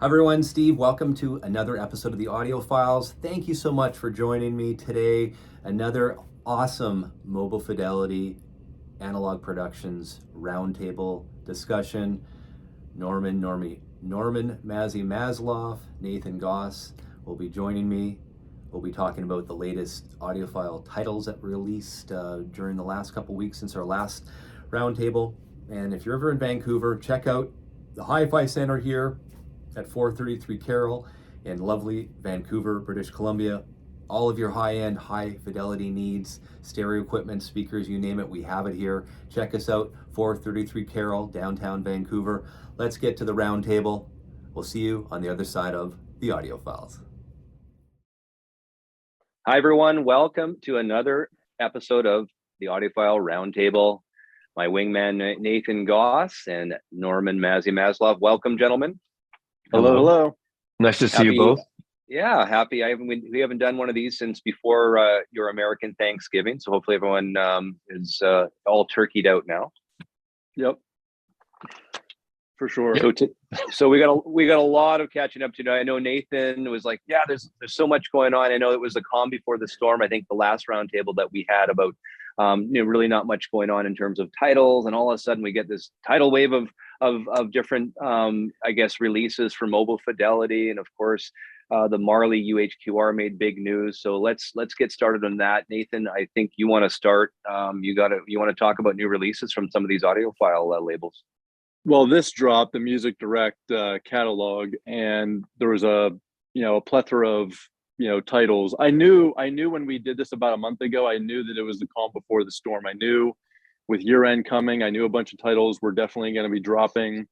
Hi everyone, Steve. Welcome to another episode of the Audiophiles. Thank you so much for joining me today. Another awesome Mobile Fidelity Analogue Productions Roundtable Discussion. Norman, Mazzy, Maslov, Nathan Goss will be joining me. We'll be talking about the latest audiophile titles that were released during the last couple weeks since our last roundtable. And if you're ever in Vancouver, check out the Hi-Fi Center here at 433 Carroll in lovely Vancouver, British Columbia. All of your high-end, high-fidelity needs, stereo equipment, speakers, you name it, we have it here. Check us out, 433 Carroll, downtown Vancouver. Let's get to the roundtable. We'll see you on the other side of the Audiophiles. Hi, everyone. Welcome to another episode of the Audiophile Roundtable. My wingman, Nathan Goss, and Norman, Mazzy, Maslov. Welcome, gentlemen. Hello. Nice to see you both. Yeah, happy. We haven't done one of these since before your American Thanksgiving, so hopefully everyone is all turkeyed out now. Yep, for sure. So we got a lot of catching up to do. I know Nathan was like, yeah, there's so much going on. I know it was the calm before the storm. I think the last roundtable that we had about really not much going on in terms of titles, and all of a sudden we get this tidal wave of different I guess releases for Mobile Fidelity, and of course the Marley UHQR made big news. So let's get started on that. Nathan, I think you want to start. You want to talk about new releases from some of these audiophile labels. Well, this dropped the Music Direct catalog, and there was a plethora of titles. I knew when we did this about a month ago, I knew that it was the calm before the storm. I knew with year end coming, I knew a bunch of titles were definitely going to be dropping,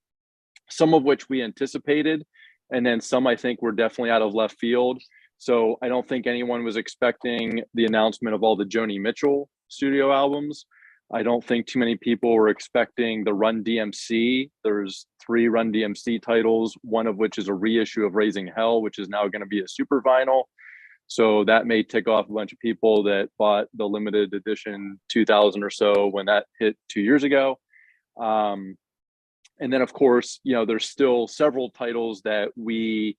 some of which we anticipated, and then some I think were definitely out of left field. So I don't think anyone was expecting the announcement of all the Joni Mitchell studio albums. I don't think too many people were expecting the Run DMC. There's 3 Run DMC titles, one of which is a reissue of Raising Hell, which is now going to be a super vinyl. So that may tick off a bunch of people that bought the limited edition 2000 or so when that hit 2 years ago. And then, of course, there's still several titles that we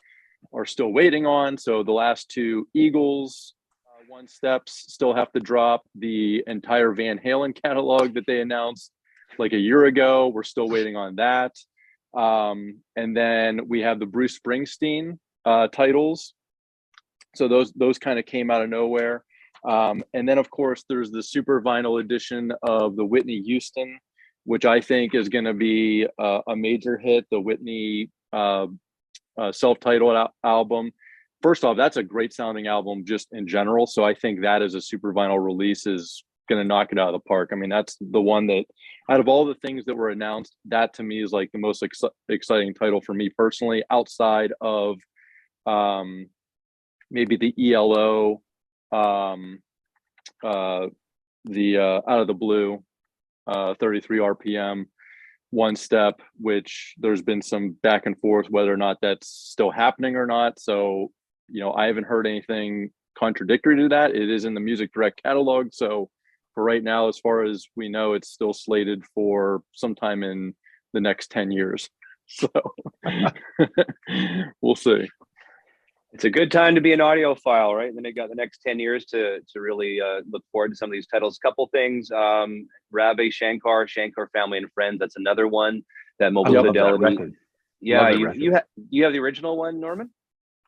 are still waiting on. So the last 2 Eagles one steps still have to drop. The entire Van Halen catalog that they announced like a year ago, we're still waiting on that. And then we have the Bruce Springsteen titles. So those kind of came out of nowhere. And then, of course, there's the super vinyl edition of the Whitney Houston, which I think is going to be a major hit, the Whitney self-titled album. First off, that's a great sounding album just in general. So I think that as a super vinyl release is going to knock it out of the park. I mean, that's the one that out of all the things that were announced, that to me is like the most exciting title for me personally, outside of maybe the ELO, the Out of the Blue, 33 RPM, one step, which there's been some back and forth whether or not that's still happening or not. So, I haven't heard anything contradictory to that. It is in the Music Direct catalog. So for right now, as far as we know, it's still slated for sometime in the next 10 years. So we'll see. It's a good time to be an audiophile, right? And then they got the next 10 years to really look forward to some of these titles. Couple things, Ravi Shankar Family and Friends. That's another one that Mobile Fidelity. Yeah, you have the original one, Norman?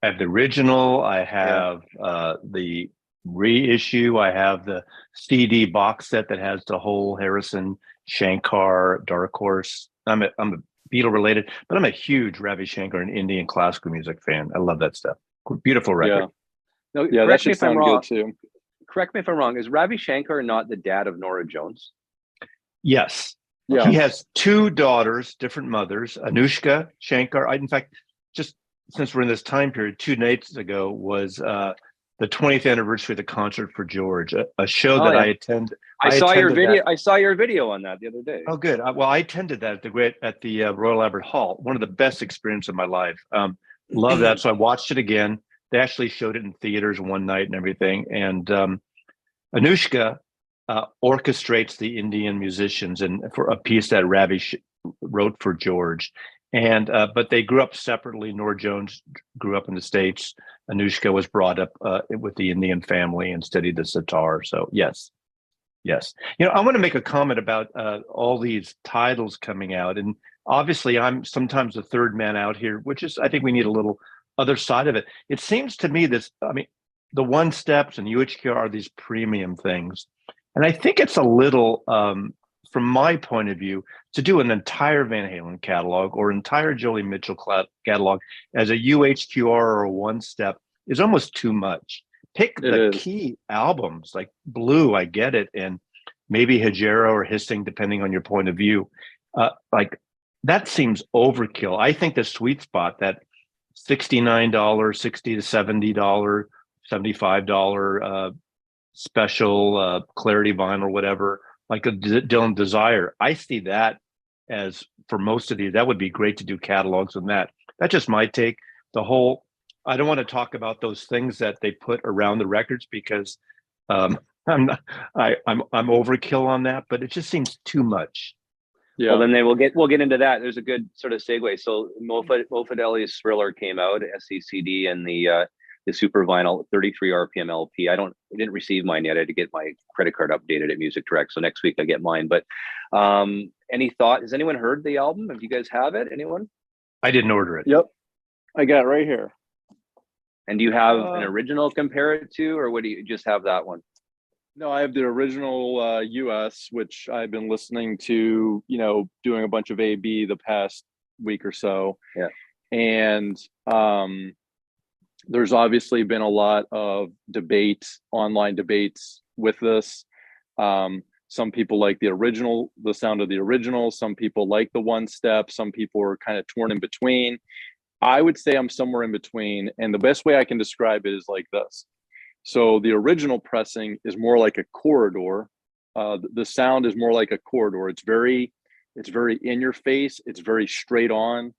I have the original. I have the reissue. I have the CD box set that has the whole Harrison Shankar Dark Horse. I'm a Beatle related, but I'm a huge Ravi Shankar and Indian classical music fan. I love that stuff. Beautiful record. Yeah, that should sound good too. Correct me if I'm wrong. Is Ravi Shankar not the dad of Norah Jones? Yes. Yeah. He has 2 daughters, different mothers. Anushka Shankar. In fact, just since we're in this time period, 2 nights ago was the 20th anniversary of the Concert for George, a show that I attended. I saw your video. I saw your video on that the other day. Oh, good. Well, I attended that at the Royal Albert Hall. One of the best experiences of my life. Love that. So I watched it again. They actually showed it in theaters one night and everything. And Anushka orchestrates the Indian musicians and for a piece that Ravi wrote for George. And but they grew up separately. Nora Jones grew up in the States. Anushka was brought up with the Indian family and studied the sitar. So yes. I want to make a comment about all these titles coming out, and obviously I'm sometimes the third man out here, which is, I think we need a little other side of it. It seems to me this, I mean, the one steps and UHQR are these premium things, and I think it's a little, from my point of view, to do an entire Van Halen catalog or entire Joni Mitchell catalog as a UHQR or a one step is almost too much. Pick the key albums like Blue, I get it, and maybe Hejera or Hissing, depending on your point of view. Like that seems overkill. I think the sweet spot, that $69, $60 to $70, $75 special Clarity vinyl, whatever, like a Dylan Desire. I see that as, for most of these, that would be great to do catalogs on that. That's just my take. I don't want to talk about those things that they put around the records because I'm overkill on that, but it just seems too much. Yeah. Well, then we'll get into that. There's a good sort of segue. So Fidelity's Thriller came out, SCCD, and the Super Vinyl 33 RPM LP. I didn't receive mine yet. I had to get my credit card updated at Music Direct. So next week I get mine. But any thought? Has anyone heard the album? Have you guys have it? Anyone? I didn't order it. Yep, I got it right here. And do you have an original to compare it to, or what do you just have that one? No, I have the original US, which I've been listening to, doing a bunch of AB the past week or so. Yeah. And there's obviously been a lot of online debates with this. Some people like the sound of the original. Some people like the one step. Some people are kind of torn in between. I would say I'm somewhere in between. And the best way I can describe it is like this. So the original pressing is more like a corridor. The sound is more like a corridor. It's very in your face. It's very straight on.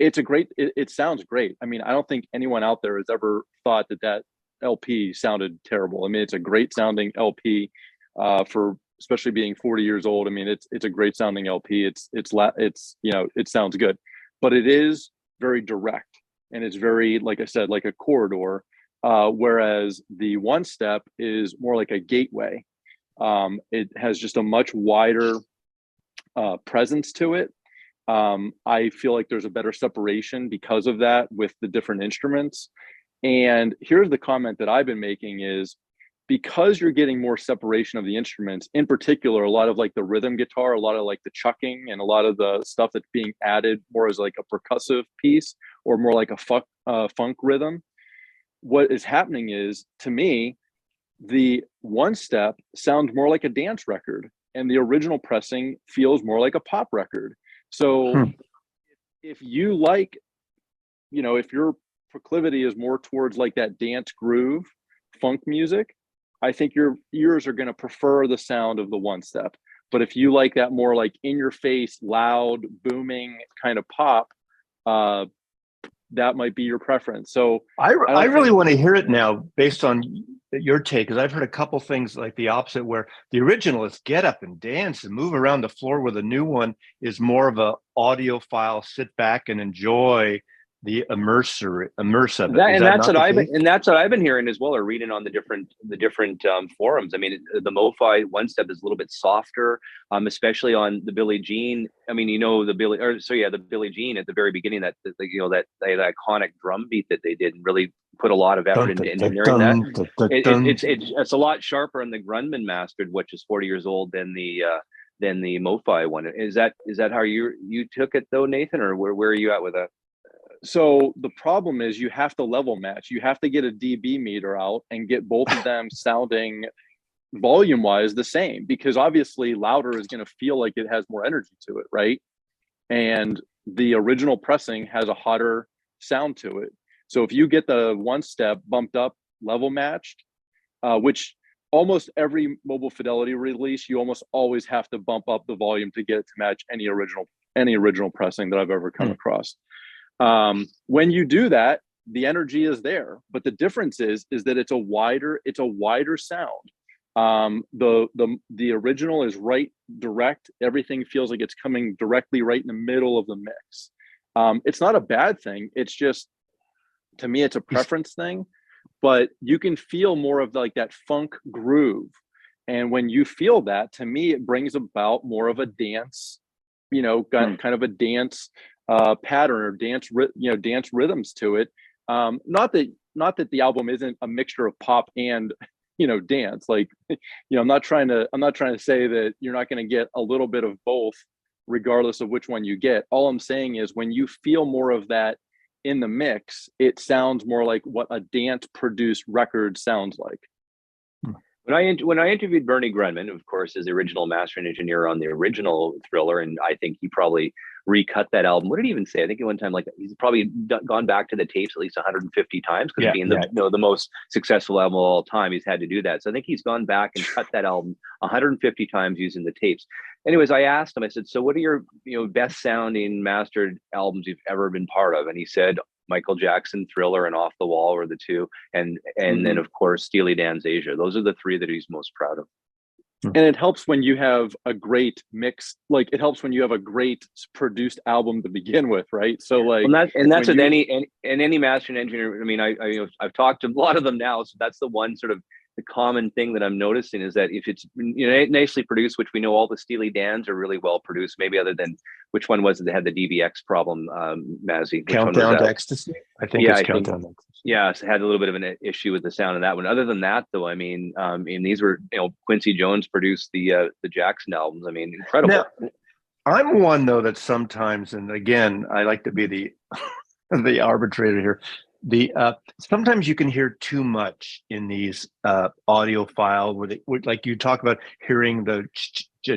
It sounds great. I mean, I don't think anyone out there has ever thought that LP sounded terrible. I mean, it's a great sounding LP for especially being 40 years old. I mean, it's a great sounding LP. It sounds good, but it is very direct, and it's very, like I said, like a corridor. Whereas the one step is more like a gateway. It has just a much wider presence to it. I feel like there's a better separation because of that with the different instruments. And here's the comment that I've been making is, because you're getting more separation of the instruments, in particular, a lot of like the rhythm guitar, a lot of like the chucking, and a lot of the stuff that's being added more as like a percussive piece or more like a funk rhythm. What is happening is, to me, the one step sounds more like a dance record, and the original pressing feels more like a pop record. So if you like, if your proclivity is more towards like that dance groove funk music, I think your ears are going to prefer the sound of the one step. But if you like that more like in your face, loud, booming kind of pop, that might be your preference. So I really want to hear it now based on your take, because I've heard a couple things like the opposite, where the original is get up and dance and move around the floor, where the new one is more of a audiophile, sit back and enjoy the immersive. That's what I've been hearing as well, or reading on the different forums. I mean, the MOFI one step is a little bit softer, especially on the Billie Jean. I mean, the Billie Jean at the very beginning, that iconic drum beat that they did, and really put a lot of effort into engineering that. It's a lot sharper on the Grundman mastered, which is 40 years old, than the MOFI one. Is that how you took it though, Nathan, or where are you at with that? So the problem is you have to level match. You have to get a dB meter out and get both of them sounding volume wise the same, because obviously louder is going to feel like it has more energy to it, right? And the original pressing has a hotter sound to it. So if you get the one step bumped up, level matched, which almost every Mobile Fidelity release, you almost always have to bump up the volume to get it to match any original pressing that I've ever come across. When you do that, the energy is there, but the difference is that it's a wider sound. The original is right direct. Everything feels like it's coming directly right in the middle of the mix. It's not a bad thing. It's just, to me, it's a preference thing, but you can feel more of like that funk groove. And when you feel that, to me, it brings about more of a dance, kind of a dance pattern or dance rhythms to it. Not that the album isn't a mixture of pop and dance. Like, I'm not trying to say that you're not going to get a little bit of both regardless of which one you get. All I'm saying is when you feel more of that in the mix, it sounds more like what a dance produced record sounds like. When I interviewed Bernie Grunman, of course, as the original mastering engineer on the original Thriller, and I think he probably recut that album. What did he even say? I think at one time, like, he's probably gone back to the tapes at least 150 times because being the most successful album of all time, he's had to do that. So I think he's gone back and cut that album 150 times using the tapes. Anyways, I asked him, I said, so what are your best sounding mastered albums you've ever been part of? And he said, Michael Jackson, Thriller, and Off the Wall were the two, and then of course Steely Dan's Asia. Those are the three that he's most proud of. And it helps when you have a great mix. Like, it helps when you have a great produced album to begin with, right? So like, that's with any mastering engineer. I mean, I've talked to a lot of them now, so that's the one sort of the common thing that I'm noticing is that if it's nicely produced, which we know all the Steely Dans are really well produced, maybe other than which one was it that had the DBX problem, Mazzy? Countdown to Ecstasy. I think it's Countdown to Ecstasy. Yeah, so it had a little bit of an issue with the sound of that one. Other than that, though, I mean, these were Quincy Jones produced the Jackson albums. I mean, incredible. Now, I'm one though that sometimes, and again, I like to be the the arbitrator here. Sometimes you can hear too much in these audiophile where like you talk about hearing the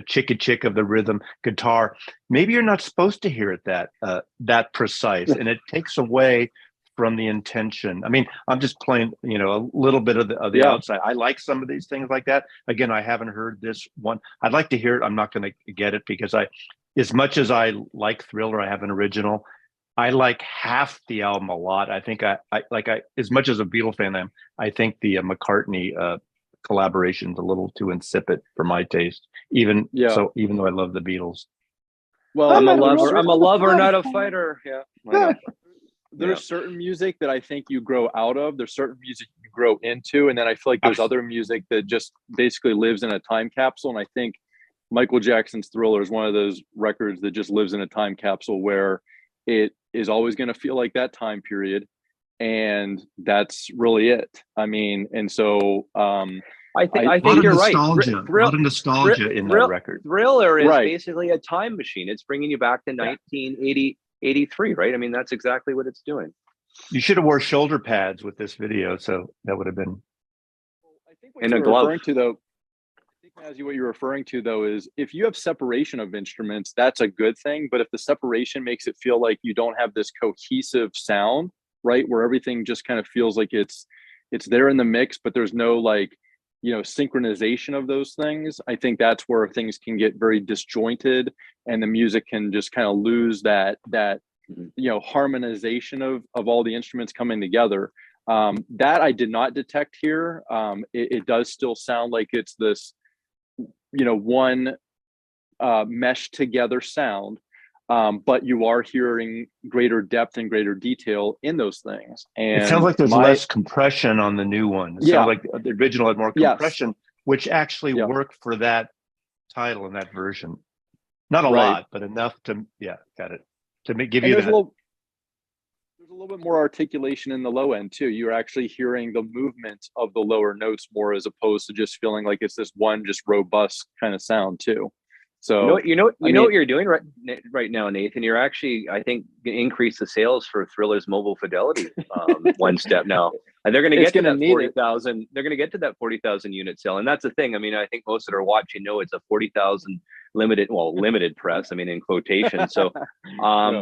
chick of the rhythm guitar. Maybe you're not supposed to hear it that precise, and it takes away from the intention. I mean, I'm just playing, a little bit of the outside. I like some of these things like that. Again, I haven't heard this one. I'd like to hear it. I'm not going to get it because as much as I like Thriller, I have an original. I like half the album a lot. I think I as much as a Beatle fan I think the McCartney collaboration is a little too insipid for my taste. Even though I love the Beatles. Well, I'm a lover, not a fighter. Yeah. There's certain music that I think you grow out of. There's certain music you grow into, and then I feel like there's other music that just basically lives in a time capsule. And I think Michael Jackson's Thriller is one of those records that just lives in a time capsule where it is always going to feel like that time period, and that's really it. I mean, and so I think you're right. A lot of nostalgia in that record. Thriller is basically a time machine. It's bringing you back to 1983, right? I mean, that's exactly what it's doing. You should have wore shoulder pads with this video, so that would have been. I think what you're referring to, though, Mazzy, what you're referring to, though, is if you have separation of instruments, that's a good thing. But if the separation makes it feel like you don't have this cohesive sound, right, where everything just kind of feels like it's there in the mix, but there's no synchronization of those things, I think that's where things can get very disjointed, and the music can just kind of lose that harmonization of all the instruments coming together. That I did not detect here. It does still sound like it's this one meshed together sound, but you are hearing greater depth and greater detail in those things. And it sounds like there's less compression on the new one. It sounds like the original had more compression, which actually worked for that title and that version. Not a lot, but enough to got it, to give you that. There's a little bit more articulation in the low end too. You're actually hearing the movement of the lower notes more, as opposed to just feeling like it's this one just robust kind of sound too. So what you're doing right now, Nathan. You're actually, I think, going to increase the sales for Thriller's mobile fidelity one step now, and they're going to get to that 40,000. They're going to get to that 40,000 unit sale, and that's the thing. I mean, I think most that are watching know it's a 40,000 limited press. I mean, in quotation. So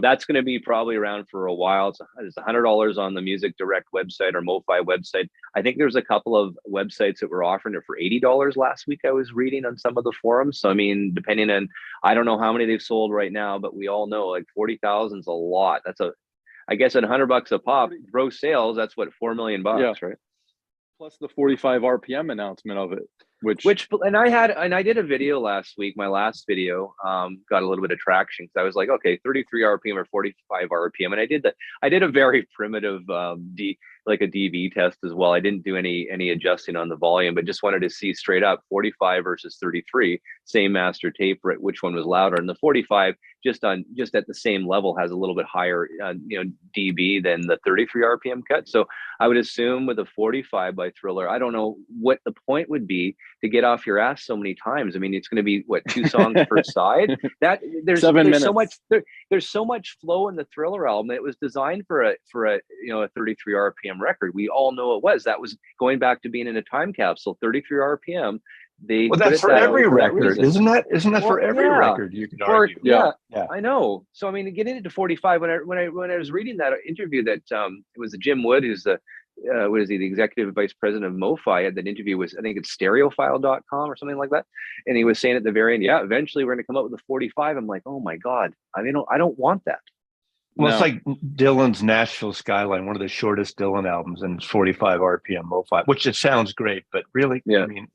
that's going to be probably around for a while. It's $100 on the Music Direct website or MOFI website. I think there's a couple of websites that were offering it for $80 last week. I was reading on some of the forums. So I mean, depending on, I don't know how many they've sold right now, but we all know like 40,000 is a lot. That's I guess at $100 a pop, gross sales, that's what, $4 million, right? Plus the 45 RPM announcement of it. And I did a video last week. My last video got a little bit of traction because I was like, okay, 33 RPM or 45 RPM, and I did a very primitive like a DV test as well. I didn't do any adjusting on the volume, but just wanted to see straight up 45 versus 33, same master tape, right, which one was louder. And the 45 just at the same level has a little bit higher dB than the 33 RPM cut. So I would assume with a 45 by Thriller, I don't know what the point would be to get off your ass so many times. I mean, it's going to be what, 2 songs per side. That there's so much there's so much flow in the Thriller album. It was designed for a 33 RPM record. We all know it was. That was going back to being in a time capsule. 33 RPM. That's for every record, isn't that? Isn't that for every record? You could argue. Yeah, I know. So I mean, getting into 45. When I was reading that interview that it was Jim Wood, who's the the executive vice president of MOFI, had that interview with, I think it's stereophile.com or something like that, and he was saying at the very end, yeah, eventually we're going to come up with a 45. I'm like, oh my god, I mean, I don't want that. Well, it's like Dylan's Nashville Skyline, one of the shortest Dylan albums, and it's 45 RPM MOFI, which it sounds great, but really, I mean.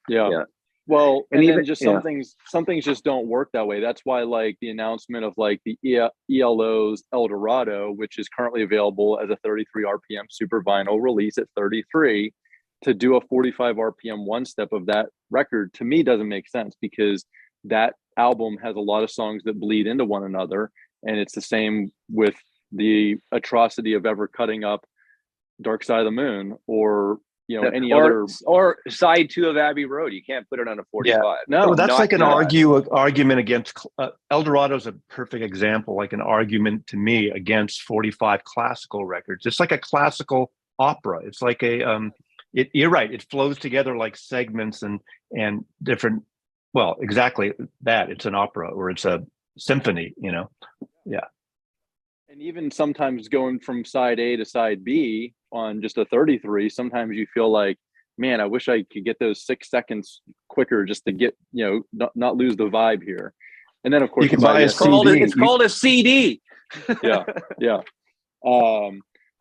Yeah. Well, and even then just some things just don't work that way. That's why, like, the announcement of like the ELO's El Dorado, which is currently available as a 33 RPM super vinyl release at 33, to do a 45 RPM one step of that record, to me doesn't make sense, because that album has a lot of songs that bleed into one another, and it's the same with the atrocity of ever cutting up Dark Side of the Moon or other, or side 2 of Abbey Road. You can't put it on a 45. Yeah. No, that's like an argument against El Dorado is a perfect example, like an argument to me against 45 classical records. It's like a classical opera. It's like a you're right. It flows together like segments and different. Well, exactly that. It's an opera, or it's a symphony. Yeah. And even sometimes going from side A to side B on just a 33, sometimes you feel like, man, I wish I could get those 6 seconds quicker just to get, not lose the vibe here. And then of course you can buy a CD. It's called a CD. Yeah.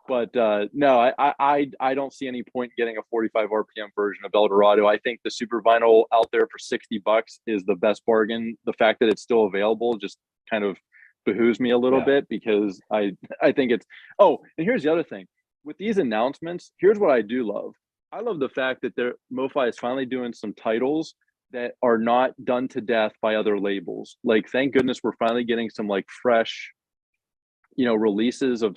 But no, I don't see any point getting a 45 RPM version of El Dorado. I think the super vinyl out there for $60 is the best bargain. The fact that it's still available just kind of behooves me a little bit, because I think it's, and here's the other thing with these announcements. Here's what I do love. I love the fact that MoFi is finally doing some titles that are not done to death by other labels. Like, thank goodness we're finally getting some like fresh, releases of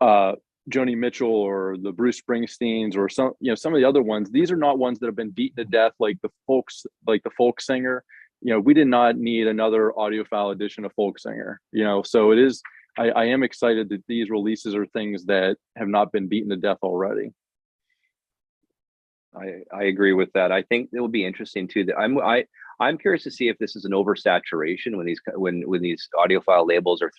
Joni Mitchell or the Bruce Springsteens or some of the other ones. These are not ones that have been beaten to death like the folk singer. We did not need another audiophile edition of Folk Singer, so it is, I am excited that these releases are things that have not been beaten to death already. I agree with that. I think it will be interesting too. That I'm curious to see if this is an oversaturation when these audiophile labels are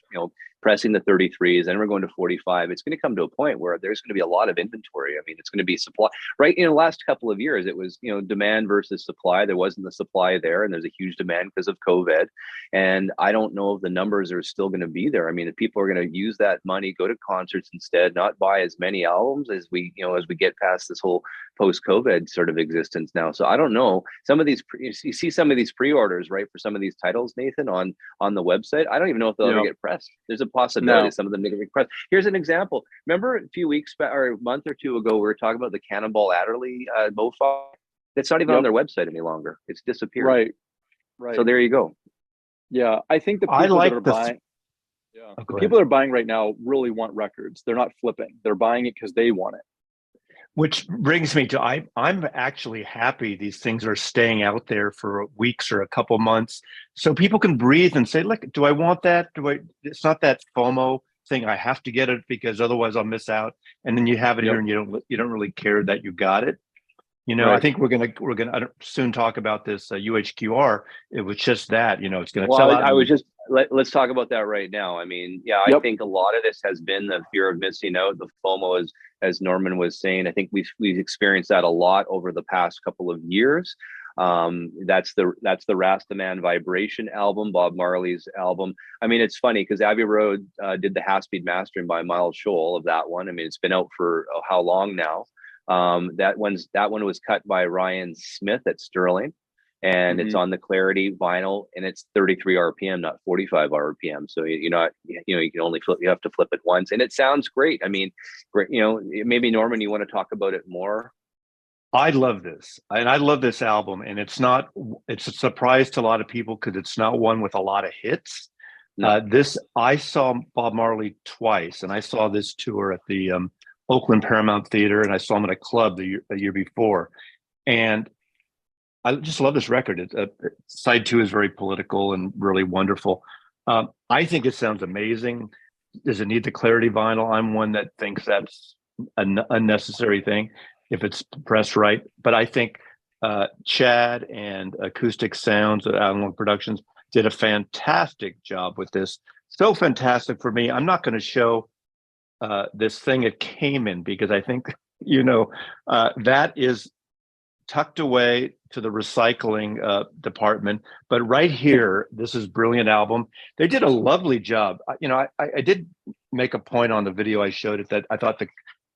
pressing the 33s, and we're going to 45. It's going to come to a point where there's going to be a lot of inventory. I mean, it's going to be supply. Right in the last couple of years, it was demand versus supply. There wasn't the supply there, and there's a huge demand because of COVID. And I don't know if the numbers are still going to be there. I mean, if people are going to use that money, go to concerts instead, not buy as many albums as we get past this whole post-COVID sort of existence now. So I don't know. Some of these, you see some of these pre-orders, right, for some of these titles, Nathan, on the website. I don't even know if they'll ever get pressed. There's a possibility some of them get pressed. Here's an example. Remember a few weeks back, or a month or two ago, we were talking about the Cannonball Adderley MoFi. It's not even on their website any longer. It's disappeared. Right. So there you go. Yeah, I think the people that are buying, the people that are buying right now really want records. They're not flipping. They're buying it because they want it. Which brings me to, I'm actually happy these things are staying out there for weeks or a couple months, so people can breathe and say, look, do I want that? It's not that FOMO thing. I have to get it because otherwise I'll miss out. And then you have it here and you don't really care that you got it. I think we're gonna soon talk about this UHQR. It was just that, it's gonna sell out. Let's talk about that right now. I mean, I think a lot of this has been the fear of missing out, the FOMO, as Norman was saying. I think we've experienced that a lot over the past couple of years. That's the Rastaman Vibration album, Bob Marley's album. I mean, it's funny because Abbey Road did the half-speed mastering by Miles Scholl of that one. I mean, it's been out for how long now? That one was cut by Ryan Smith at Sterling, and it's on the Clarity vinyl, and it's 33 RPM, not 45 RPM. So you can only you have to flip it once, and it sounds great. I mean, great. Maybe Norman, you want to talk about it more? I love this, and I love this album, and it's a surprise to a lot of people because it's not one with a lot of hits. No. I saw Bob Marley twice, and I saw this tour at the Oakland Paramount Theater, and I saw him at a club the year before, and I just love this record. Side 2 is very political and really wonderful. I think it sounds amazing. Does it need the Clarity vinyl? I'm one that thinks that's an unnecessary thing if it's pressed right. But I think Chad and Acoustic Sounds at Analogue Productions did a fantastic job with this. So fantastic for me. I'm not going to show this thing it came in because I think, that is tucked away to the recycling department. But right here, this is brilliant album. They did a lovely job. I did make a point on the video I showed it that I thought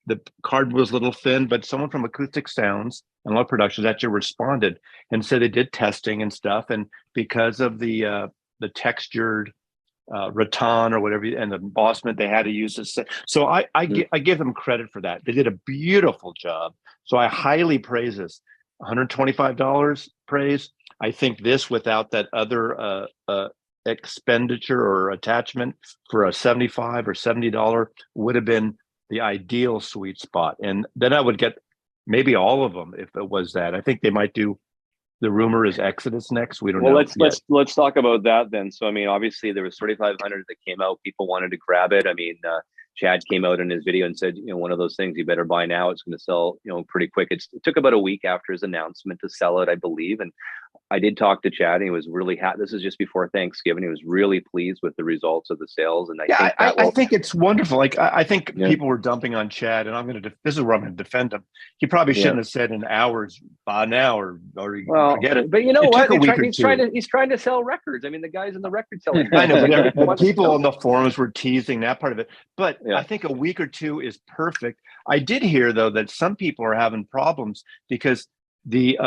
the card was a little thin, but someone from Acoustic Sounds and Love Productions actually responded and said they did testing and stuff. And because of the textured rattan or whatever, and the embossment, they had to use this. So I give them credit for that. They did a beautiful job. So I highly praise this. $125 praise. I think this without that other expenditure or attachment for a $75 or $70 would have been the ideal sweet spot. And then I would get maybe all of them if it was that. I think they might do. The rumor is Exodus next. We don't know. Let's talk about that then. So I mean, obviously there was 3,500 that came out. People wanted to grab it. I mean, Chad came out in his video and said, one of those things you better buy now. It's going to sell, pretty quick. It took about a week after his announcement to sell it, I believe. And I did talk to Chad, and he was really happy. This is just before Thanksgiving. He was really pleased with the results of the sales. And I think it's wonderful. Like I think people were dumping on Chad, and this is where I'm going to defend him. He probably shouldn't have said in hours, buy now or forget it. But you know what? He's trying to sell records. I mean, the guy's in the record selling. I know, but people on the forums were teasing that part of it. But I think a week or two is perfect. I did hear though that some people are having problems because the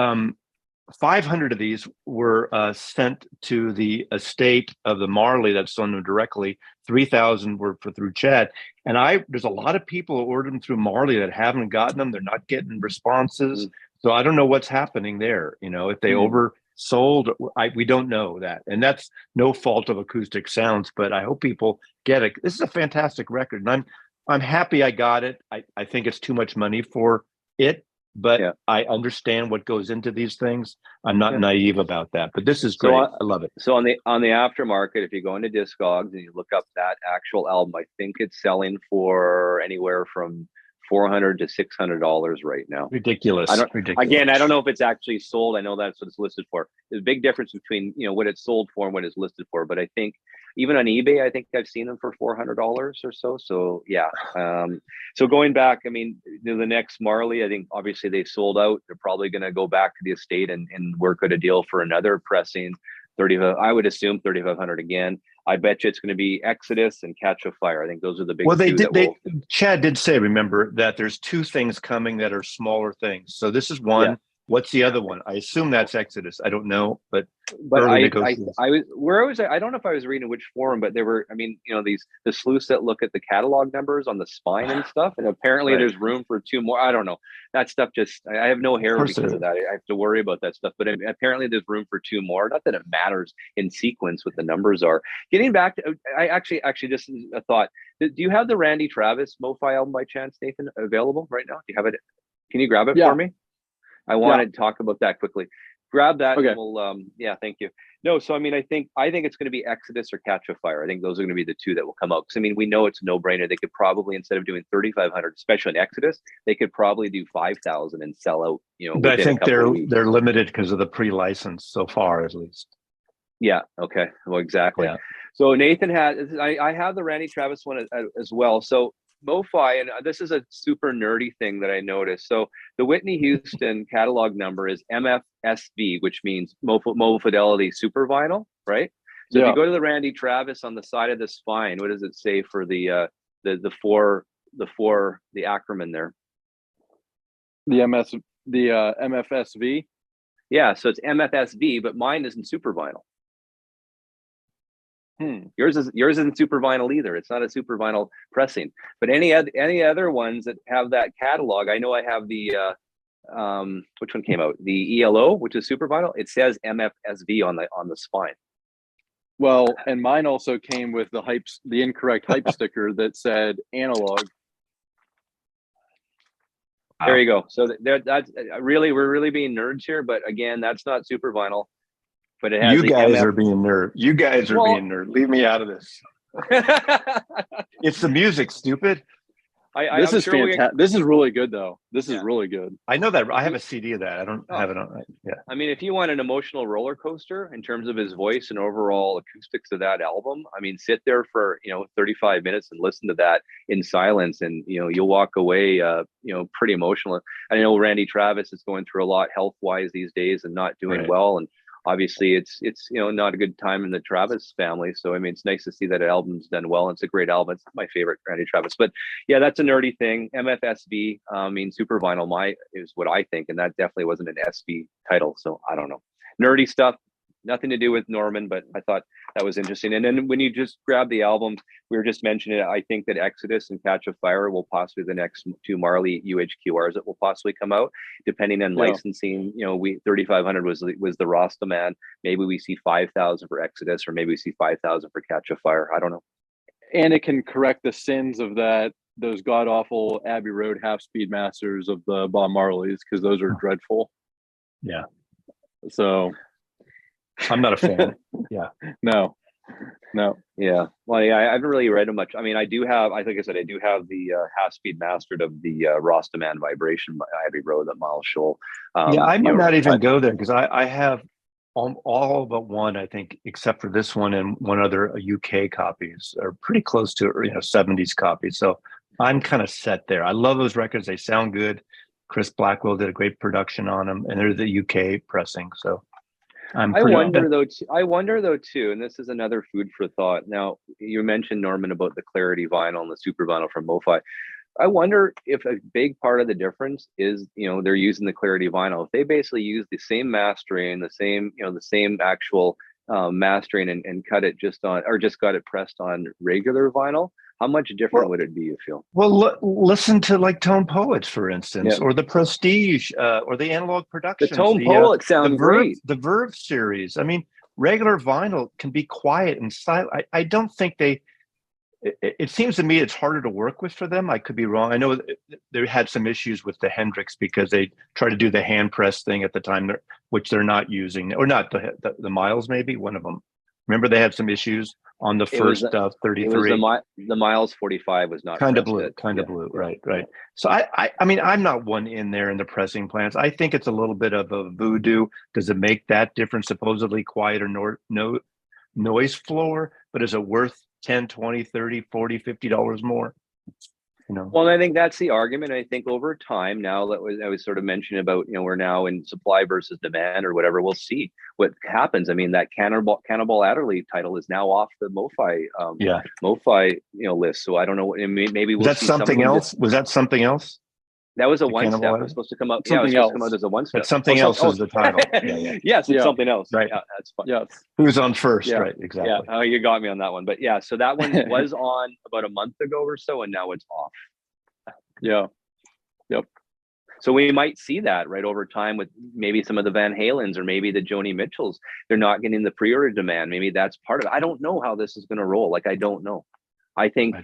500 of these were sent to the estate of the Marley that sold them directly. 3,000 were through Chad. And there's a lot of people who ordered them through Marley that haven't gotten them. They're not getting responses. So I don't know what's happening there. If they oversold, we don't know that. And that's no fault of Acoustic Sounds, but I hope people get it. This is a fantastic record. And I'm happy I got it. I think it's too much money for it. But I understand what goes into these things. I'm not naive about that, but this is great. I love it. So on the aftermarket, if you go into Discogs and you look up that actual album, I think it's selling for anywhere from $400 to $600 right now. Ridiculous. Again, I don't know if it's actually sold. I know that's what it's listed for. There's a big difference between what it's sold for and what it's listed for. But I think even on eBay, I think I've seen them for $400 or so. So yeah. So going back, I mean, the next Marley, I think obviously they sold out. They're probably going to go back to the estate and work out a deal for another pressing. I would assume 3,500 again. I bet you it's going to be Exodus and Catch a Fire. I think those are the big. Well, Chad did say, remember, that there's two things coming that are smaller things. So this is one. Yeah. What's the other one? I assume that's Exodus. I don't know, but I don't know if I was reading which forum, but there were, the sleuths that look at the catalog numbers on the spine and stuff, and apparently there's room for two more. I don't know. That stuff I have no hair because of that. I have to worry about that stuff, but apparently there's room for two more. Not that it matters in sequence what the numbers are. Getting back to, I actually just a thought. Do you have the Randy Travis MOFI album by chance, Nathan, available right now? Do you have it? Can you grab it for me? I wanted to talk about that quickly. Grab that. Okay. And we'll, thank you. No, so I think it's going to be Exodus or Catch a Fire. I think those are going to be the two that will come out. Because we know it's a no-brainer. They could probably, instead of doing 3,500, especially in Exodus, they could probably do 5,000 and sell out. But I think they're limited because of the pre-license so far, at least. Yeah. Okay. Well, exactly. Yeah. So Nathan I have the Randy Travis one as well. So MOFI, and this is a super nerdy thing that I noticed. So the Whitney Houston catalog number is MFSV, which means Mobile Fidelity Super Vinyl, right? So if you go to the Randy Travis on the side of the spine, what does it say for the acronym there? the MFSV. Yeah, so it's MFSV, but mine isn't super vinyl. Yours isn't super vinyl either. It's not a super vinyl pressing. But any other ones that have that catalog, I know I have the which one came out? The ELO, which is super vinyl. It says MFSV on the spine. Well, and mine also came with the incorrect hype sticker that said Analogue. There you go. So that's we're really being nerds here. But again, that's not super vinyl. But it has you guys are being nerd. You guys are being nerd. Leave me out of this. It's the music, stupid. This is fantastic. This is really good, though. This is really good. I know that. I have a CD of that. I don't have it on. Yeah. I mean, if you want an emotional roller coaster in terms of his voice and overall acoustics of that album, I mean, sit there for 35 minutes and listen to that in silence, and you'll walk away pretty emotional. I know Randy Travis is going through a lot health wise these days and not doing well, and obviously it's not a good time in the Travis family. So I mean, it's nice to see that album's done well. It's a great album. It's my favorite Randy Travis. But yeah, that's a nerdy thing. MFSB, I mean, super vinyl is what I think, and that definitely wasn't an SV title. So I don't know. Nerdy stuff, nothing to do with Norman, but I thought that was interesting. And then when you just grab the album, we were just mentioning it. I think that Exodus and Catch a Fire will possibly the next two Marley UHQRs that will possibly come out, depending on licensing. 3,500 was the Rastaman. Maybe we see 5,000 for Exodus, or maybe we see 5,000 for Catch a Fire. I don't know. And it can correct the sins of those god awful Abbey Road half-speed masters of the Bob Marleys, because those are dreadful. Yeah. So I'm not a fan. Yeah. No. Yeah. Well, yeah, I haven't really read much. I mean, I do have the half-speed mastered of the Rastaman Vibration by Abbey Road that Miles Scholl. I might not even go there, because I have all but one, I think, except for this one and one other UK copies, are pretty close to 70s copies. So I'm kind of set there. I love those records. They sound good. Chris Blackwell did a great production on them, and they're the UK pressing. So I wonder though too, and this is another food for thought. Now, you mentioned, Norman, about the Clarity vinyl and the super vinyl from MOFI. I wonder if a big part of the difference is, they're using the Clarity vinyl. If they basically use the same mastering, the same actual mastering and cut it just got it pressed on regular vinyl, how much different would it be, you feel? Well, listen to like Tone Poets, for instance, or the Prestige, or the Analog Productions. The Tone Poets sound great. The Verve series. I mean, regular vinyl can be quiet and silent. I don't think it seems to me it's harder to work with for them. I could be wrong. I know they had some issues with the Hendrix because they tried to do the hand press thing at the time, which they're not using, or not the Miles, maybe one of them. Remember, they had some issues on the first 33. It was the Miles 45 was not kind of blue, right. So I mean, I'm not one in there in the pressing plants. I think it's a little bit of a voodoo. Does it make that difference? Supposedly quieter no noise floor, but is it worth 10, 20, 30, 40, $50 more? Well, I think that's the argument. I think over time, now that I was sort of mentioning about, we're now in supply versus demand or whatever, we'll see what happens. I mean, that Cannibal Adderley title is now off the MOFI MOFI list. So I don't know. Maybe we'll see something else. Was that something else? That was a one step. It was supposed to come up. Yeah, it was supposed to come out as a one step. But something else is the title. Yes, it's something else. Right. Yeah, that's fun. Yes. Who's on first? Yeah. Right. Exactly. Yeah. Oh, you got me on that one. But yeah, so that one was on about a month ago or so, and now it's off. Yeah. Yep. So we might see that right over time with maybe some of the Van Halens or maybe the Joni Mitchells. They're not getting the pre-order demand. Maybe that's part of it. I don't know how this is going to roll. Like, I don't know. I think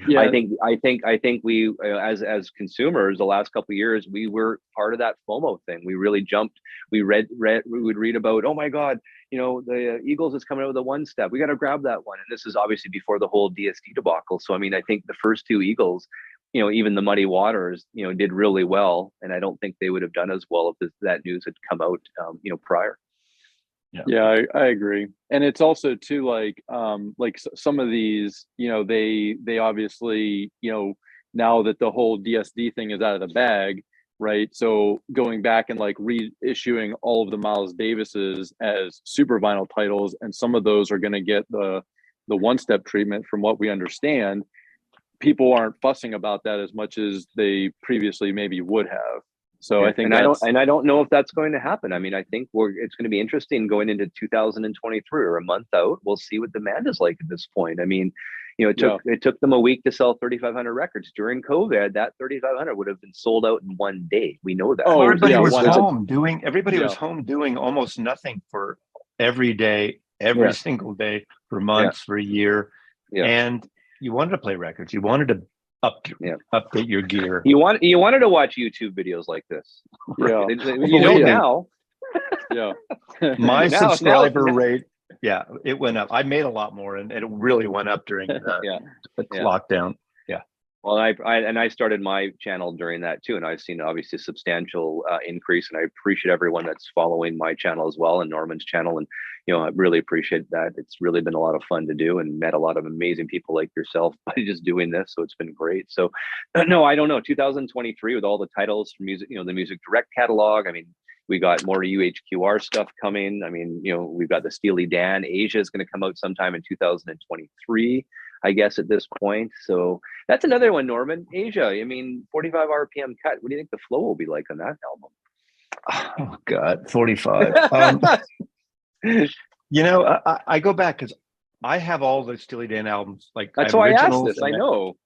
we, as consumers, the last couple of years, we were part of that FOMO thing. We really jumped. We would read about, oh my God, the Eagles is coming out with a one step. We got to grab that one. And this is obviously before the whole DSD debacle. So I mean, I think the first two Eagles, even the Muddy Waters, did really well. And I don't think they would have done as well if that news had come out, prior. Yeah, I agree. And it's also too like some of these, they obviously, now that the whole DSD thing is out of the bag, right? So going back and like reissuing all of the Miles Davises as super vinyl titles, and some of those are going to get the one-step treatment from what we understand. People aren't fussing about that as much as they previously maybe would have. So I think I don't know if that's going to happen. I mean, I think it's going to be interesting going into 2023 or a month out. We'll see what demand is like at this point. I mean, it took them a week to sell 3,500 records during COVID. That 3,500 would have been sold out in one day. We know that. Oh, everybody was home doing almost nothing for every day, every single day for months, for a year. Yeah. And you wanted to play records. You wanted to update your gear. You wanted to watch YouTube videos like this. Yeah. Now. Yeah. My subscriber rate, it went up. I made a lot more, and it really went up during the lockdown. Yeah. Well, I started my channel during that too, and I've seen obviously a substantial increase, and I appreciate everyone that's following my channel as well and Norman's channel, and I really appreciate that. It's really been a lot of fun to do, and met a lot of amazing people like yourself by just doing this. So it's been great. So no, I don't know. 2023 with all the titles from music, the Music Direct catalog. I mean, we got more UHQR stuff coming. I mean, we've got the Steely Dan. Asia is going to come out sometime in 2023, I guess, at this point. So that's another one, Norman. Asia, I mean, 45 RPM cut. What do you think the flow will be like on that album? Oh, God, 45. I go back because I have all the Steely Dan albums. Like, that's why I asked this. I know.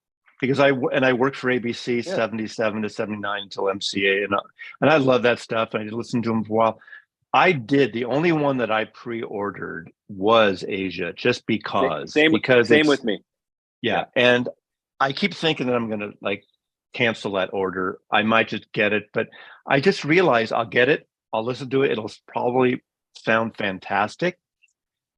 Because I worked for ABC 77 to 79 until MCA, and I love that stuff. And I listened to them for a while. The only one that I pre-ordered was Asia, just because. Same with me. Yeah, and I keep thinking that I'm going to cancel that order. I might just get it, but I just realized I'll get it. I'll listen to it. It'll probably sound fantastic.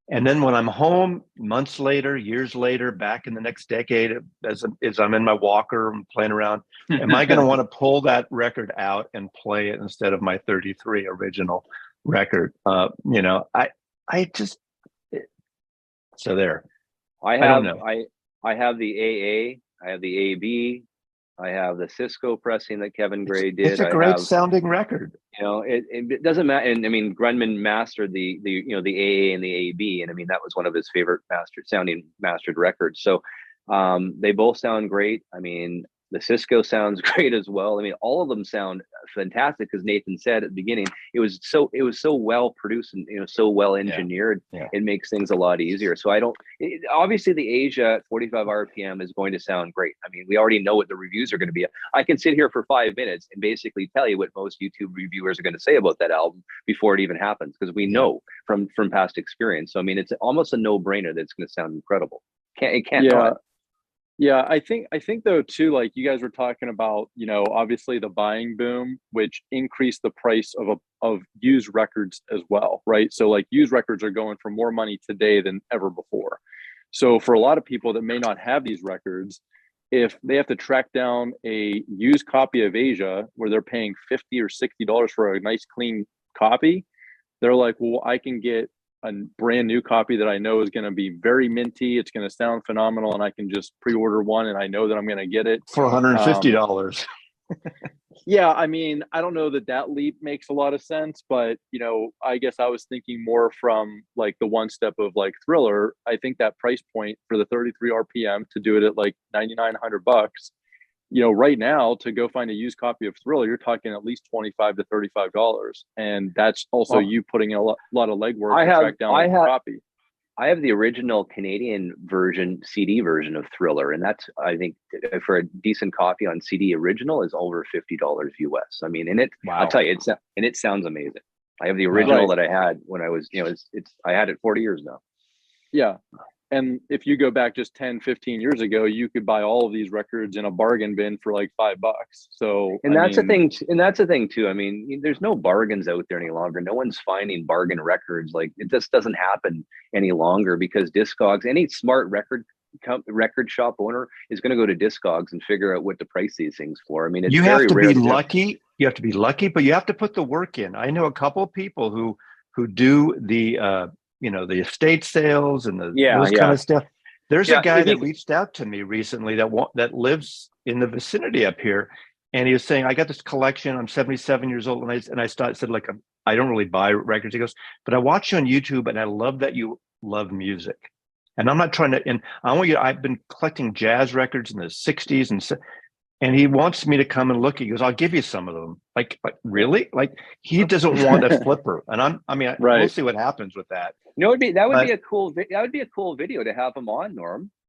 And then when I'm home months later, years later, back in the next decade, as I'm in my walker and playing around, am I going to want to pull that record out and play it instead of my 33 original record? So there. I don't know. I have the AA, I have the AB, I have the Cisco pressing that Kevin Gray did. It's a great sounding record. It doesn't matter. And I mean, Grunman mastered the AA and the AB, and I mean that was one of his favorite mastered records. So they both sound great. I mean, the Cisco sounds great as well. I mean, all of them sound fantastic, because Nathan said at the beginning, it was so well produced and so well engineered. Yeah. It makes things a lot easier. So obviously the Asia at 45 RPM is going to sound great. I mean, we already know what the reviews are going to be. I can sit here for 5 minutes and basically tell you what most YouTube reviewers are going to say about that album before it even happens, because we know from past experience. So I mean, it's almost a no-brainer that it's going to sound incredible. It can't not. Yeah, I think though too, like you guys were talking about, obviously the buying boom, which increased the price of used records as well, right? So like used records are going for more money today than ever before. So for a lot of people that may not have these records, if they have to track down a used copy of Asia where they're paying $50 or $60 for a nice clean copy, they're like, well, I can get a brand new copy that I know is going to be very minty. It's going to sound phenomenal, and I can just pre-order one, and I know that I'm going to get it for $150. Yeah, I mean, I don't know that leap makes a lot of sense, but I guess I was thinking more from like the one step of like Thriller. I think that price point for the 33 RPM to do it at like $9,900, right now to go find a used copy of Thriller, you're talking at least $25 to $35, and that's also you putting in a lot of legwork to track down a copy. I have the original Canadian version, CD version of Thriller, and that's, I think, for a decent copy on CD original is over $50 US. I mean, I'll tell you, it sounds amazing. I have the original that I had when I was, I had it 40 years now. Yeah. And if you go back just 10, 15 years ago, you could buy all of these records in a bargain bin for like $5. So, that's the thing too. I mean, there's no bargains out there any longer. No one's finding bargain records. Like, it just doesn't happen any longer, because Discogs, any smart record shop owner is going to go to Discogs and figure out what to price these things for. I mean, you have to be lucky. You have to be lucky, but you have to put the work in. I know a couple of people who do the the estate sales and those kind of stuff. There's a guy that reached out to me recently that lives in the vicinity up here, and he was saying, I got this collection. I'm 77 years old, and I said, like, I don't really buy records. He goes, but I watch you on YouTube, and I love that you love music. And I'm not trying to. And I've been collecting jazz records in the 60s, and and he wants me to come and look. He goes, "I'll give you some of them." Like really? Like he doesn't want a flipper, and we'll Right. see what happens with that. that would be But a cool video to have him on,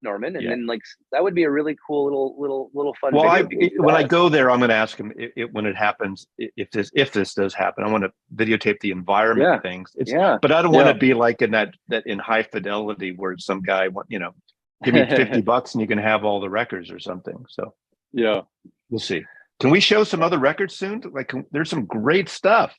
Norman, and yeah. then like that would be a really cool little fun Well, video. if you could do when I that. go there, I'm going to ask him when it happens. If this does happen, I want to videotape the environment things. But I don't want to be like in that in high fidelity where some guy give me $50 and you can have all the records or something. So Yeah. we'll see. Can we show some other records soon? Like there's some great stuff.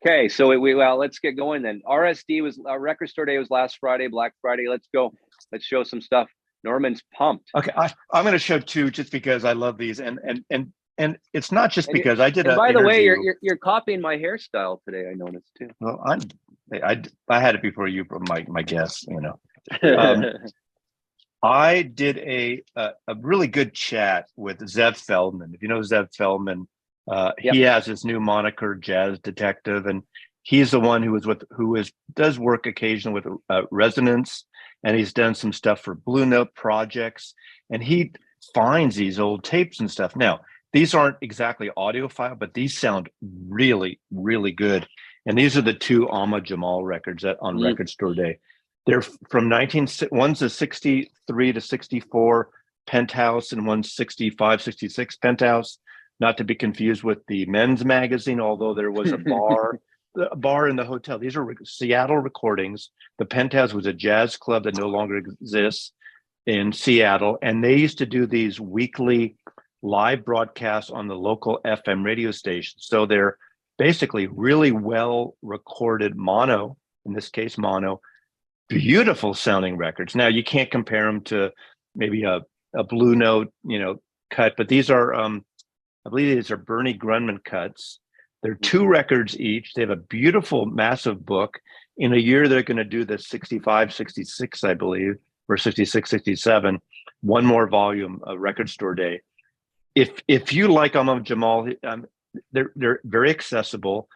Okay, so let's get going then. RSD was Record Store Day was last Friday, Black Friday. Let's go. Let's show some stuff. Norman's pumped. Okay, I'm going to show two just because I love these, and it's not just because I did. And by the way, interview. you're copying my hairstyle today. I noticed too. Well, I had it before you, my guess. I did a really good chat with Zev Feldman. If you know Zev Feldman, he has his new moniker, Jazz Detective, and he's the one who does work occasionally with Resonance, and he's done some stuff for Blue Note projects, and he finds these old tapes and stuff. Now, these aren't exactly audiophile, but these sound really, really good. And these are the two Ahmad Jamal records on Record Store Day. They're from one's a 63 to 64 Penthouse and one's 65, 66 Penthouse, not to be confused with the men's magazine, although there was a bar in the hotel. These are Seattle recordings. The Penthouse was a jazz club that no longer exists in Seattle. And they used to do these weekly live broadcasts on the local FM radio station. So they're basically really well recorded mono, in this case mono, beautiful sounding records. Now you can't compare them to maybe a Blue Note, cut, but these are, I believe these are Bernie Grunman cuts. They're 2 records each. They have a beautiful, massive book. In a year, they're going to do the 65, 66, I believe, or 66, 67, one more volume of Record Store Day. If you like Ahmad Jamal, they're very accessible.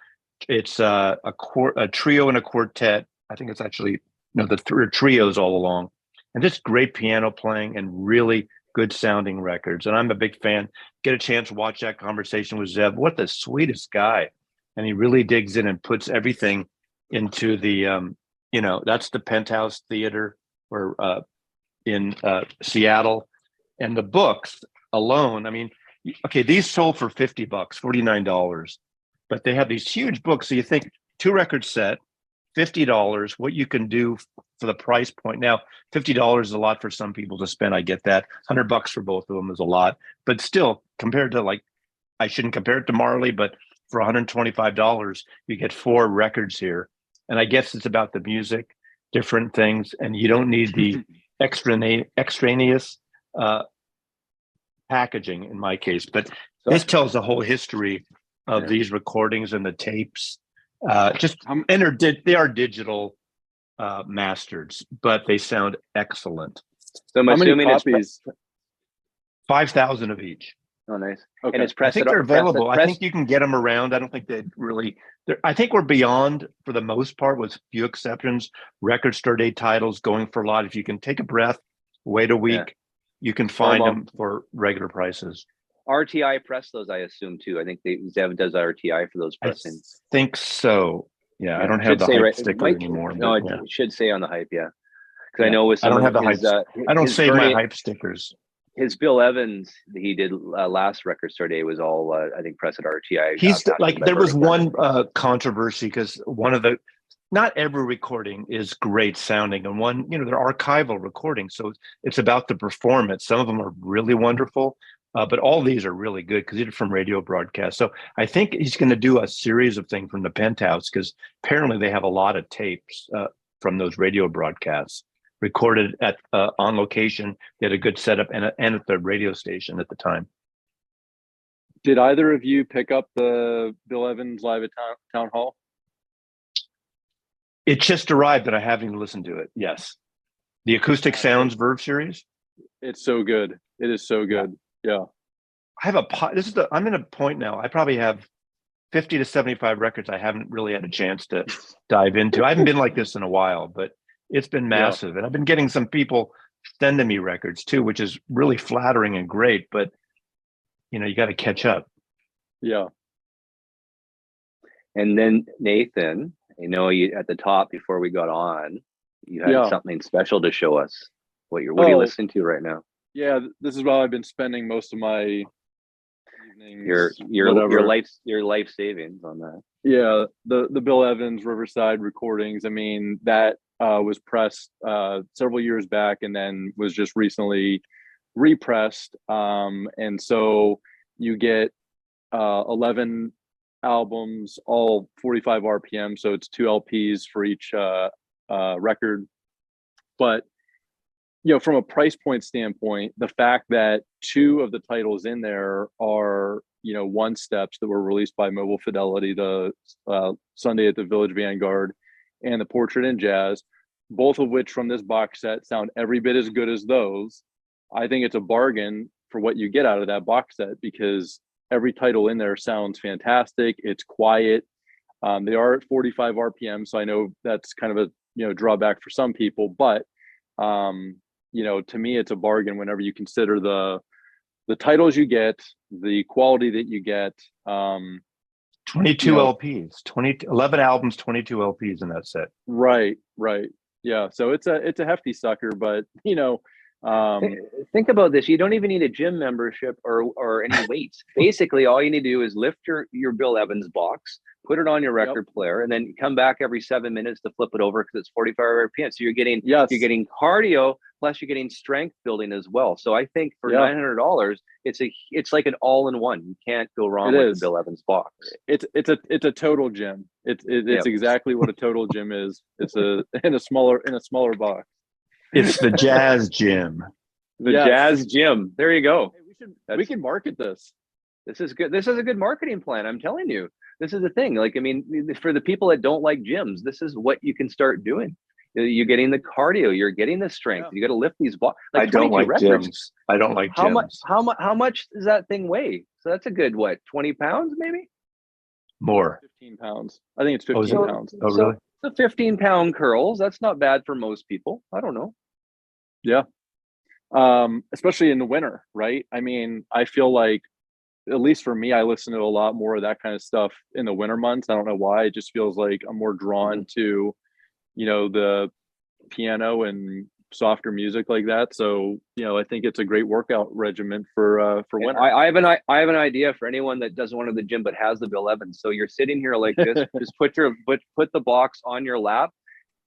It's a trio and a quartet. I think it's actually the trios all along, and just great piano playing and really good sounding records. And I'm a big fan. Get a chance to watch that conversation with Zev. What the sweetest guy. And he really digs in and puts everything into the, that's the Penthouse Theater or in Seattle. And the books alone, okay, these sold for $50, $49, but they have these huge books. So you think 2 record set, $50, what you can do for the price point. Now, $50 is a lot for some people to spend. I get that. $100 for both of them is a lot, but still, compared to I shouldn't compare it to Marley, but for $125, you get 4 records here. And I guess it's about the music, different things, and you don't need the extraneous packaging in my case. But this tells the whole history of these recordings and the tapes. They are digital masters, but they sound excellent. So I'm assuming it's copies? 5,000 of each. Oh, nice. Okay. And it's I think they're available. I think you can get them around. I don't think they really. I think we're beyond, for the most part, with few exceptions, Record Store Day titles going for a lot. If you can take a breath, wait a week, you can find them for regular prices. RTI press those, I assume too. I think Zev does RTI for those pressings. I think so. Yeah, I don't have the hype sticker anymore. No, it should say on the hype. Yeah, because I know with some I don't have his, the hype. I don't save my hype stickers. His Bill Evans he did last Record Store Day was all I think press at RTI. He's there was one controversy because one of the, not every recording is great sounding, and one they're archival recordings, so it's about the performance. Some of them are really wonderful. But all these are really good because these are from radio broadcasts. So I think he's going to do a series of things from the Penthouse because apparently they have a lot of tapes from those radio broadcasts recorded at on location. They had a good setup and at the radio station at the time. Did either of you pick up the Bill Evans live at Town Hall? It just arrived, but I haven't even listened to it. Yes, the Acoustic Sounds Verve series. It's so good. It is so good. Yeah. I have I'm in a point now. I probably have 50 to 75 records I haven't really had a chance to dive into. I haven't been like this in a while, but it's been massive. And I've been getting some people sending me records too, which is really flattering and great. But you got to catch up. Yeah. And then Nathan, I know you at the top before we got on, you had something special to show us. What are you listening to right now? Yeah, this is how I've been spending most of my evenings. Your life savings on that. Yeah, the Bill Evans Riverside recordings. I mean, that was pressed several years back and then was just recently repressed. And so you get 11 albums, all 45 RPM. So it's 2 LPs for each record. But from a price point standpoint, the fact that 2 of the titles in there are, one steps that were released by Mobile Fidelity, the Sunday at the Village Vanguard and the Portrait in Jazz, both of which from this box set sound every bit as good as those. I think it's a bargain for what you get out of that box set because every title in there sounds fantastic. It's quiet. They are at 45 RPM. So I know that's kind of a, drawback for some people, but to me, it's a bargain whenever you consider the titles you get, the quality that you get. 22 LPs, 11 albums, 22 LPs in that set. Right. Yeah. So it's a hefty sucker, but think about this. You don't even need a gym membership or any weights. Basically, all you need to do is lift your Bill Evans box, put it on your record player, and then come back every 7 minutes to flip it over because it's 45 RPM. So you're getting cardio plus you're getting strength building as well. So I think for $900, it's like an all-in-one. You can't go wrong with the Bill Evans box. It's a total gym. It's exactly what a total gym is. It's in a smaller box. It's the jazz gym. Jazz gym. There you go. Hey, we can market this. This is good. This is a good marketing plan. I'm telling you. This is the thing. Like, I mean, for the people that don't like gyms, this is what you can start doing. You're getting the cardio. You're getting the strength. You got to lift these blocks. I don't like gyms. I don't like gyms. How much does that thing weigh? So that's a good 20 pounds maybe? More. 15 pounds. I think it's 15 pounds. Oh, really? So 15-pound curls. That's not bad for most people. I don't know. Yeah. Especially in the winter, right? I mean, I feel like, at least for me, I listen to a lot more of that kind of stuff in the winter months. I don't know why. It just feels like I'm more drawn to, the piano and softer music like that. So, I think it's a great workout regimen for winter. I have an idea for anyone that doesn't want to the gym but has the Bill Evans. So you're sitting here like this, just put the box on your lap,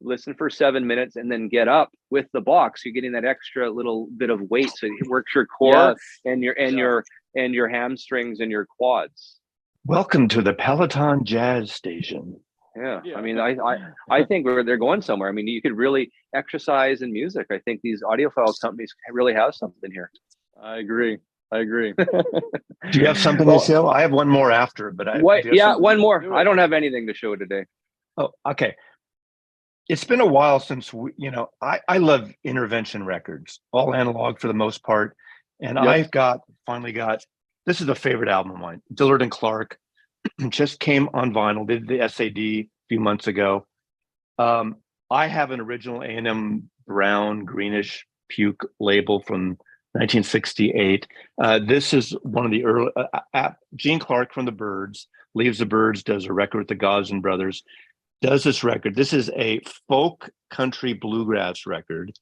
listen for 7 minutes, and then get up with the box. You're getting that extra little bit of weight, so it works your core and your hamstrings and your quads. Welcome to the Peloton Jazz Station. Yeah. I mean, I think they're going somewhere. I mean, you could really exercise in music. I think these audiophile companies really have something here. I agree. Do you have something to show? I have one more after, but one more. I don't have anything to show today. Oh, okay. It's been a while since I love intervention records, all analog for the most part. And I've finally got, this is a favorite album of mine, Dillard and Clark. Just came on vinyl, did the SAD a few months ago. I have an original A&M brown, greenish puke label from 1968. This is one of the early, Gene Clark from the Byrds, leaves the Byrds, does a record with the Gosden brothers, does this record. This is a folk country bluegrass record,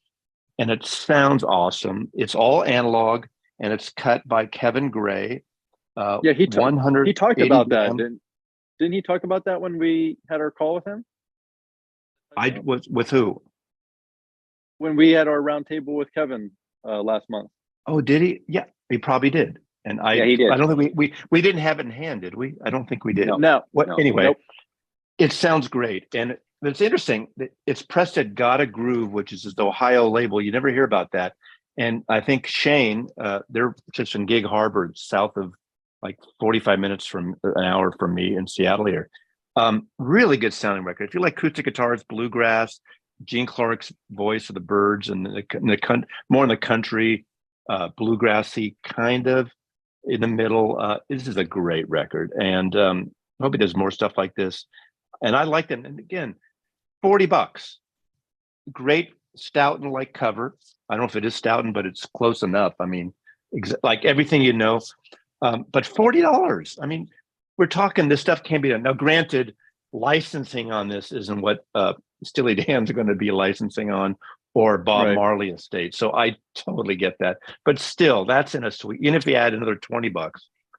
and it sounds awesome. It's all analog, and it's cut by Kevin Gray. He talked about that. Didn't he talk about that when we had our call with him? I was with who? When we had our roundtable with Kevin last month. Oh, did he? Yeah, he probably did. And he did. I don't think we didn't have it in hand, did we? I don't think we did. No. Anyway, nope. It sounds great, and it's interesting. It's pressed at Gotta Groove, which is this Ohio label. You never hear about that. And I think Shane, they're just in Gig Harbor, south of like 45 minutes from an hour from me in Seattle here. Really good sounding record. If you like acoustic guitars, bluegrass, Gene Clark's voice of the Byrds, and more in the country, bluegrassy kind of in the middle. This is a great record, and I hope he does more stuff like this. And I like them. And again, $40. Great Stoughton-like cover. I don't know if it is Stoughton, but it's close enough. I mean, like everything you know. But $40, I mean, we're talking this stuff can't be done. Now, granted, licensing on this isn't what Steely Dan's going to be licensing on, or Bob Right. Marley estate. So I totally get that. But still, that's in a sweet, even if you add another $20,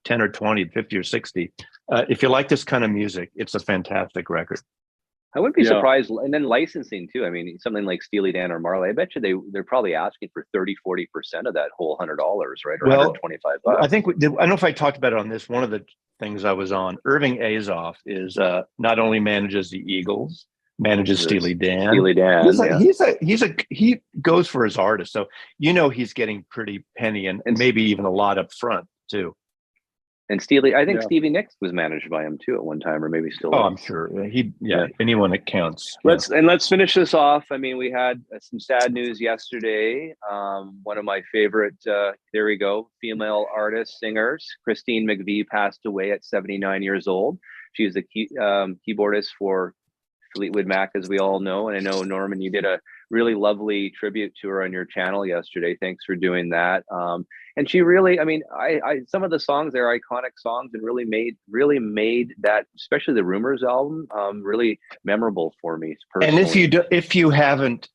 10 or 20, 50 or 60, if you like this kind of music, it's a fantastic record. I wouldn't be Yeah. surprised. And then licensing too. I mean, something like Steely Dan or Marley, I bet you they're probably asking for 30-40% of that whole $100, right? Or Well, $125. I think, I don't know if I talked about it on this, one of the things I was on, Irving Azoff is not only manages the Eagles, manages Steely Dan. Steely Dan, He goes for his artists. So, he's getting pretty penny and maybe even a lot up front too. And Steely, I think Stevie Nicks was managed by him too at one time, or maybe still. Oh, I'm sure. Anyone that counts. Let's finish this off. I mean, we had some sad news yesterday. One of my favorite, there we go, female artists, singers, Christine McVie, passed away at 79 years old. She's the keyboardist for Fleetwood Mac, as we all know. And I know, Norman, you did a really lovely tribute to her on your channel yesterday. Thanks for doing that. And she really, I mean, I some of the songs, they're iconic songs, and really made that, especially the Rumors album, really memorable for me personally. And if you haven't,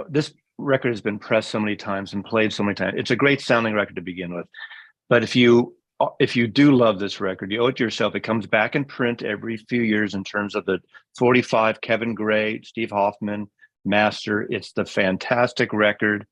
this record has been pressed so many times and played so many times. It's a great sounding record to begin with. But if you do love this record, you owe it to yourself. It comes back in print every few years in terms of the 45 Kevin Gray, Steve Hoffman master. It's the fantastic record.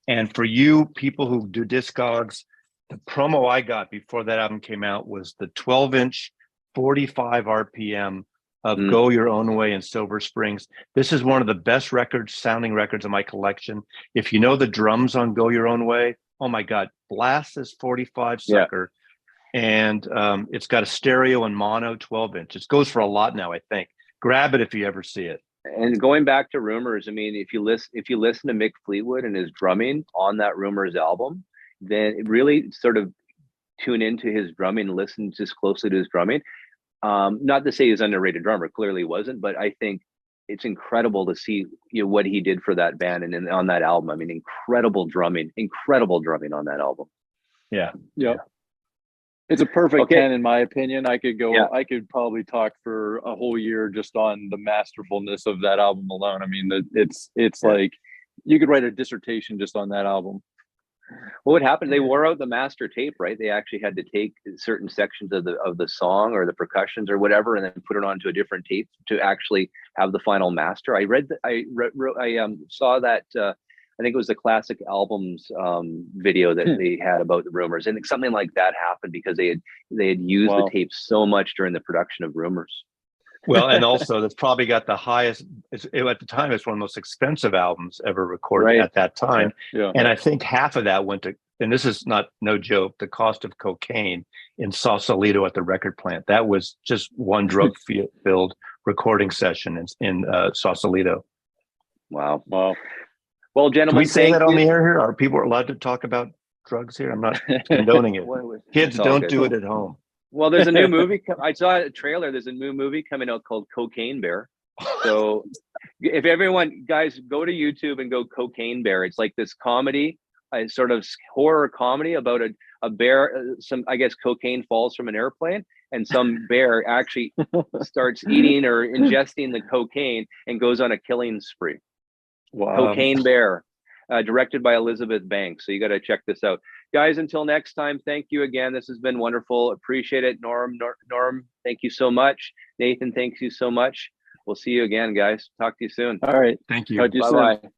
And for you people who do Discogs, the promo I got before that album came out was the 12-inch 45 RPM of Go Your Own Way in Silver Springs. This is one of the best sounding records in my collection. If you know the drums on Go Your Own Way, oh my God, blast this 45 sucker. Yeah. And it's got a stereo and mono 12-inch. It goes for a lot now, I think. Grab it if you ever see it. And going back to Rumors, I mean, if you listen to Mick Fleetwood and his drumming on that Rumors album, then it really sort of tune into his drumming, listen just closely to his drumming. Not to say he's an underrated drummer, clearly he wasn't, but I think it's incredible to see what he did for that band and on that album. I mean, incredible drumming on that album. Yeah. It's a perfect 10 in my opinion. I could probably talk for a whole year just on the masterfulness of that album alone. I mean, it's like you could write a dissertation just on that album. Well, what happened? They wore out the master tape, right? They actually had to take certain sections of the song or the percussions or whatever, and then put it onto a different tape to actually have the final master. I saw that. I think it was the Classic Albums video that they had about the Rumors, and something like that happened because they had used the tape so much during the production of Rumors. Well, and also that's probably got the highest. At the time, it's one of the most expensive albums ever recorded at that time. Yeah. And I think half of that went to, and this is no joke, the cost of cocaine in Sausalito at the record plant. That was just one drug-filled recording session in Sausalito. Wow. Well, gentlemen, can we say that on the air here? Are people allowed to talk about drugs here? I'm not condoning it. Kids, don't do it at home. Well, there's a new movie. I saw a trailer. There's a new movie coming out called Cocaine Bear. So if everyone, guys, go to YouTube and go Cocaine Bear. It's like this comedy, a sort of horror comedy about a bear. I guess cocaine falls from an airplane, and some bear actually starts eating or ingesting the cocaine and goes on a killing spree. Wow. Cocaine Bear, directed by Elizabeth Banks. So you got to check this out. Guys, until next time, thank you again. This has been wonderful. Appreciate it. Norm, thank you so much. Nathan, thank you so much. We'll see you again, guys. Talk to you soon. All right. Thank you. Talk to you Bye-bye. soon.